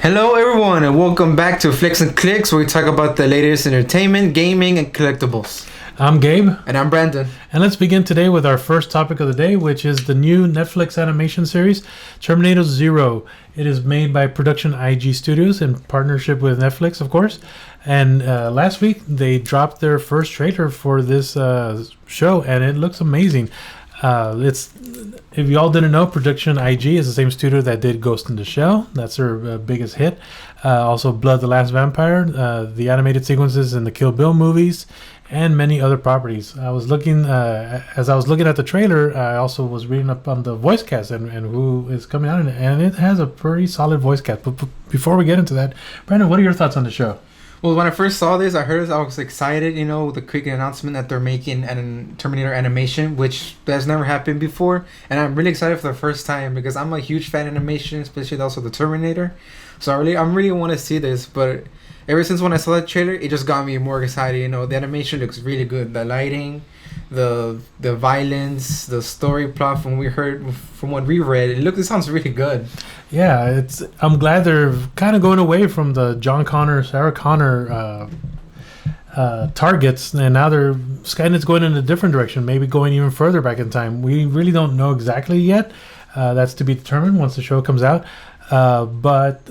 Hello everyone and welcome back to Flix N Clix, where we talk about the latest entertainment, gaming, and collectibles. I'm Gabe. And I'm Brandon. And let's begin today with our first topic of the day, which is the new Netflix animation series, Terminator Zero. It is made by Production IG Studios in partnership with Netflix, of course. And last week, they dropped their first trailer for this show, and it looks amazing. If you all didn't know, Production IG is the same studio that did Ghost in the Shell. That's their biggest hit. Also, Blood the Last Vampire, the animated sequences in the Kill Bill movies, and many other properties. I was looking as I was looking at the trailer. I also was reading up on the voice cast and who is coming out in it, and it has a pretty solid voice cast. But before we get into that, Brandon, what are your thoughts on the show? Well, when I first saw this, I was excited, the quick announcement that they're making an Terminator animation, which has never happened before. And I'm really excited for the first time because I'm a huge fan of animation, especially also the Terminator. So I really want to see this. But ever since when I saw that trailer, it just got me more excited. The animation looks really good. The lighting, the violence, the story plot from what we read, it sounds really good. Yeah, I'm glad they're kind of going away from the John Connor, Sarah Connor targets, and now Skynet's going in a different direction, maybe going even further back in time. We really don't know exactly yet. That's to be determined once the show comes out. But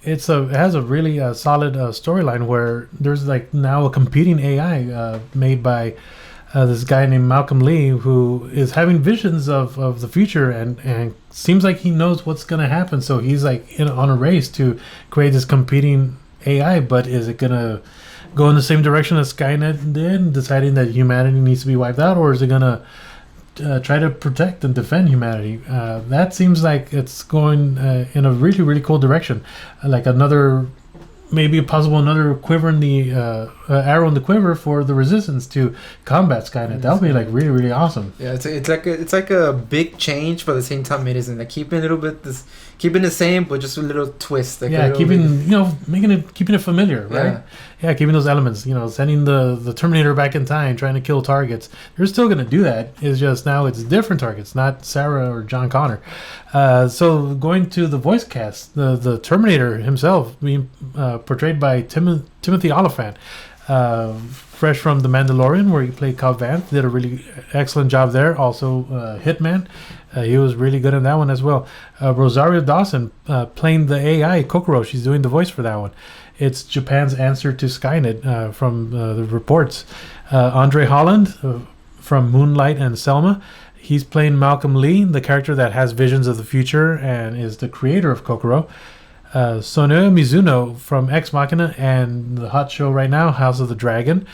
it has a really solid storyline where there's now a competing AI made by this guy named Malcolm Lee, who is having visions of the future and seems like he knows what's going to happen. So he's on a race to create this competing AI, but is it going to go in the same direction as Skynet did, deciding that humanity needs to be wiped out, or is it going to try to protect and defend humanity? That seems like it's going in a really, really cool direction. Maybe another quiver in the arrow in the quiver for the Resistance to combat Skynet. That would be really, really awesome. Yeah, it's like a big change, but at the same time it isn't. Keeping the same, but just a little twist. Keeping it familiar, right? Yeah, keeping those elements. Sending the Terminator back in time, trying to kill targets. They're still going to do that. It's just now it's different targets, not Sarah or John Connor. So going to the voice cast, the Terminator himself being portrayed by Timothy Olyphant, fresh from The Mandalorian, where he played Cobb Vanth, did a really excellent job there. Also, Hitman, he was really good in that one as well. Rosario Dawson playing the AI Kokoro, she's doing the voice for that one. It's Japan's answer to Skynet from the reports. Andre Holland from Moonlight and Selma, he's playing Malcolm Lee, the character that has visions of the future and is the creator of Kokoro. Sonoya Mizuno from Ex Machina and the hot show right now, House of the Dragon.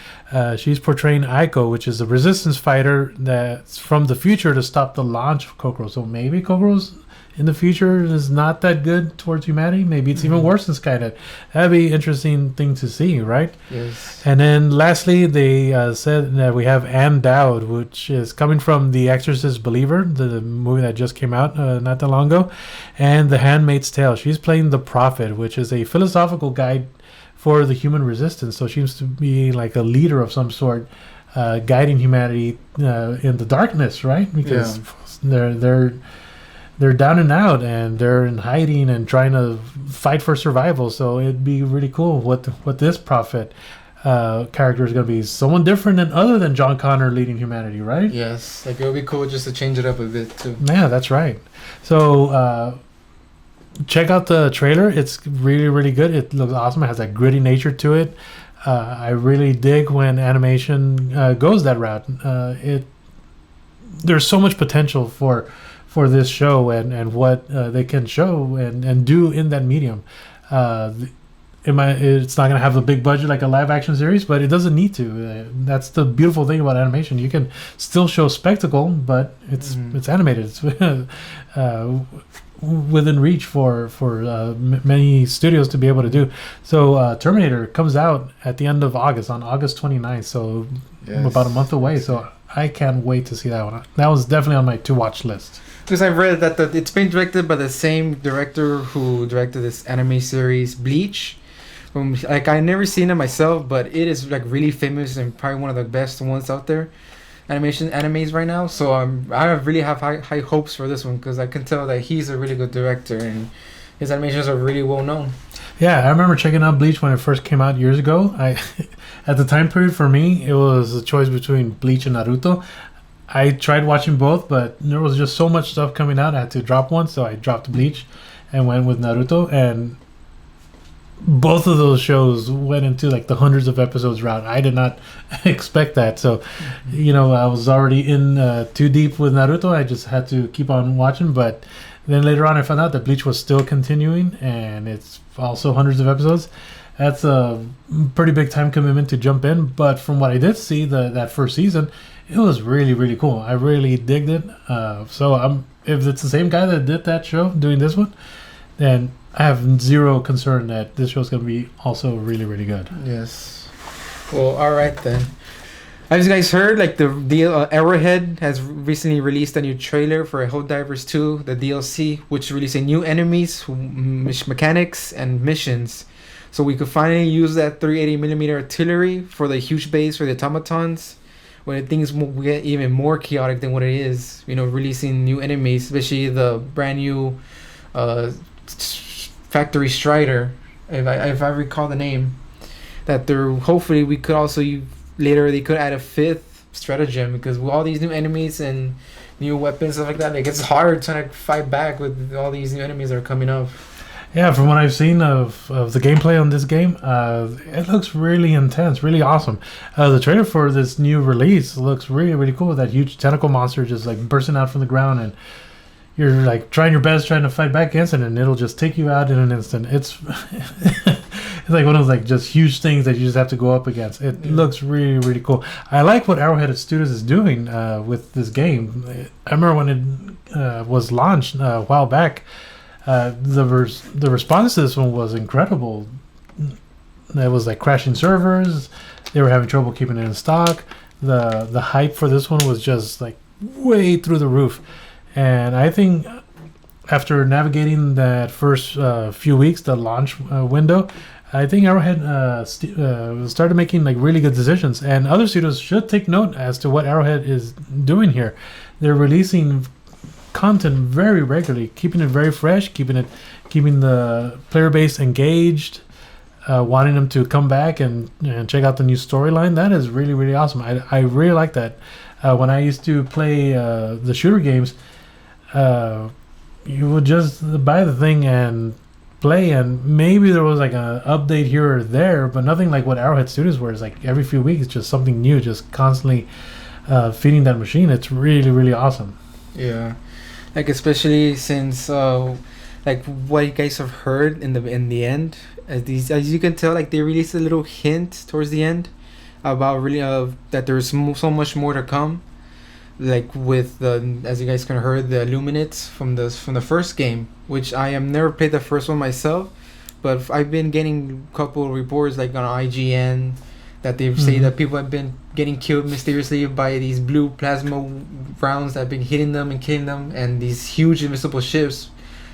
She's portraying Aiko, which is a resistance fighter that's from the future to stop the launch of Kokoro. So maybe Kokoro's in the future is not that good towards humanity. Maybe it's even worse than Skynet. That'd be an interesting thing to see, right? Yes. And then lastly, they said that we have Ann Dowd, which is coming from The Exorcist Believer, the movie that just came out not that long ago, and The Handmaid's Tale. She's playing the Prophet, which is a philosophical guide for the human resistance. So she seems to be like a leader of some sort, guiding humanity in the darkness, right? Because they're down and out, and they're in hiding and trying to fight for survival. So it'd be really cool what this Prophet character is going to be. Someone different and other than John Connor leading humanity, right? Yes, it would be cool just to change it up a bit too. Yeah, that's right. So check out the trailer. It's really, really good. It looks awesome. It has that gritty nature to it. I really dig when animation goes that route. There's so much potential for this show and what they can show and do in that medium. It's not going to have a big budget like a live action series, but it doesn't need to. That's the beautiful thing about animation. You can still show spectacle, but it's animated. It's within reach for many studios to be able to do. So Terminator comes out at the end of August, on August 29th, so about a month away. So I can't wait to see that one. That was definitely on my to-watch list. Because I've read that it's been directed by the same director who directed this anime series Bleach. I never seen it myself, but it is really famous and probably one of the best ones out there, animes right now. So I really have high hopes for this one because I can tell that he's a really good director, and His animations are really well known. Yeah, I remember checking out Bleach when it first came out years ago. I, at the time period for me, it was a choice between Bleach and Naruto. I tried watching both, but there was just so much stuff coming out. I had to drop one, so I dropped Bleach and went with Naruto. And both of those shows went into like the hundreds of episodes route. I did not expect that. So, I was already in too deep with Naruto. I just had to keep on watching. But then later on, I found out that Bleach was still continuing, and it's also hundreds of episodes. That's a pretty big time commitment to jump in. But from what I did see, that first season, it was really, really cool. I really digged it. So if it's the same guy that did that show doing this one, then I have zero concern that this show's going to be also really, really good. Yes. Well, all right then. As you guys heard, like the Arrowhead has recently released a new trailer for Helldivers 2, the DLC, which releasing new enemies, mechanics, and missions. So we could finally use that 380mm artillery for the huge base for the automatons, when things will get even more chaotic than what it is. Releasing new enemies, especially the brand new Factory Strider, if I recall the name. That hopefully we could also later they could add a fifth stratagem, because with all these new enemies and new weapons stuff like that, it gets hard trying to fight back with all these new enemies that are coming up. Yeah, from what I've seen of the gameplay on this game, it looks really intense, really awesome. The trailer for this new release looks really, really cool. That huge tentacle monster just like bursting out from the ground, and you're like trying your best trying to fight back against it, and it'll just take you out in an instant. It's it's like one of those like just huge things that you just have to go up against. It looks really, really cool. I like what Arrowhead Studios is doing with this game. I remember when it was launched a while back. The response to this one was incredible. It was like crashing servers. They were having trouble keeping it in stock. The hype for this one was just like way through the roof. And I think after navigating that first few weeks, the launch window, I think Arrowhead started making like really good decisions. And other studios should take note as to what Arrowhead is doing here. They're releasing content very regularly, keeping it very fresh, keeping the player base engaged, wanting them to come back and check out the new storyline. That is really, really awesome. I really like that. When I used to play the shooter games, you would just buy the thing and play, and maybe there was like an update here or there, but nothing like what Arrowhead Studios were. It's like every few weeks, just something new, just constantly feeding that machine. It's really, really awesome. Yeah. Like especially since like what you guys have heard in the end, as you can tell, like they released a little hint towards the end about really that there's so much more to come, like with the, as you guys can heard, the Illuminates from the first game, which I have never played the first one myself, but I've been getting a couple of reports like on IGN that they say that people have been getting killed mysteriously by these blue plasma rounds that have been hitting them and killing them, and these huge invisible ships,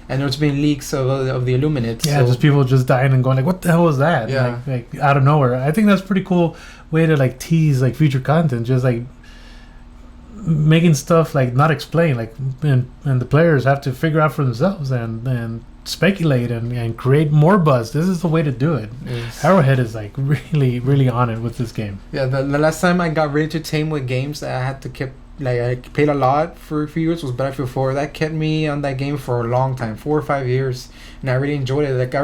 and there's been leaks of the Illuminates. Yeah, so just people just dying and going like, what the hell was that? Yeah. Like out of nowhere. I think that's a pretty cool way to like tease like future content, just like making stuff like not explained, like and the players have to figure out for themselves and speculate and create more buzz. This is the way to do it. Yes. Arrowhead is like really, really on it with this game. Yeah, the last time I got really entertained with games that I had to keep, like I played a lot for a few years, was Battlefield 4. That kept me on that game for a long time, 4 or 5 years, and I really enjoyed it. Like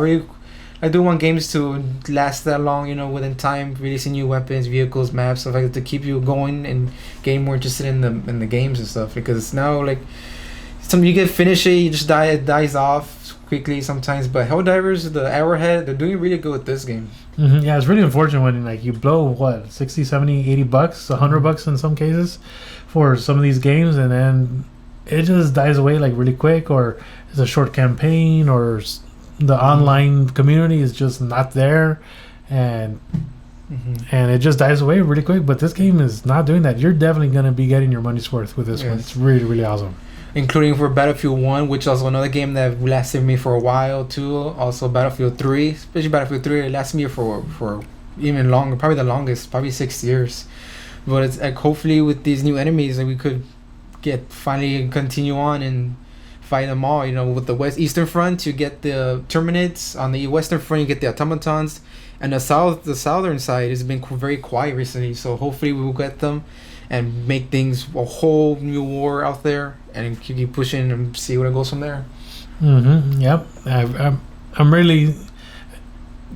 I do want games to last that long, within time, releasing new weapons, vehicles, maps, stuff like that, to keep you going and getting more interested in the games and stuff. Because now, like, you get finished it, you just it dies off quickly sometimes. But Helldivers, the Arrowhead, they're doing really good with this game. Mm-hmm. Yeah, it's really unfortunate when like you blow what, 60, 70, 80 bucks, $100 in some cases for some of these games, and then it just dies away like really quick, or it's a short campaign, or the online community is just not there, and it just dies away really quick. But this game is not doing that. You're definitely going to be getting your money's worth with this one. It's really, really awesome. Including for Battlefield 1, which is also another game that lasted me for a while too. Also Battlefield 3, especially Battlefield 3, it lasted me for even longer, probably the longest, probably 6 years. But it's like hopefully with these new enemies that we could finally continue on and fight them all. You know, with the eastern front, you get the Terminids. On the western front, you get the automatons. And the southern side has been very quiet recently. So hopefully we will get them and make things a whole new war out there, and keep pushing and see where it goes from there. Yep. I'm really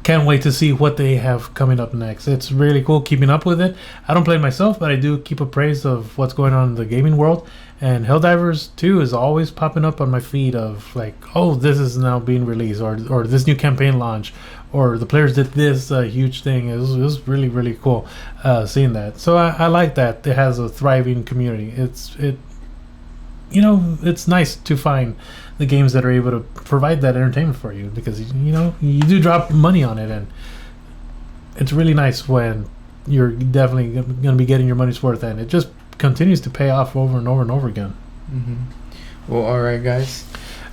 can't wait to see what they have coming up next. It's really cool keeping up with it. I don't play it myself, but I do keep appraised of what's going on in the gaming world. And Helldivers 2 is always popping up on my feed of like, oh, this is now being released, or this new campaign launch, or the players did this huge thing. It was really, really cool seeing that. So I like that it has a thriving community. It's nice to find the games that are able to provide that entertainment for you, because you do drop money on it, and it's really nice when you're definitely going to be getting your money's worth, and it just continues to pay off over and over and over again. Well, all right, guys.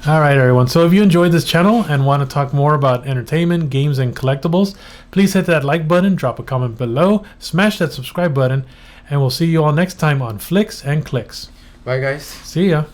All right, everyone. So if you enjoyed this channel and want to talk more about entertainment, games, and collectibles, please hit that like button, drop a comment below, smash that subscribe button, and we'll see you all next time on Flix N Clix. Bye, guys. See ya.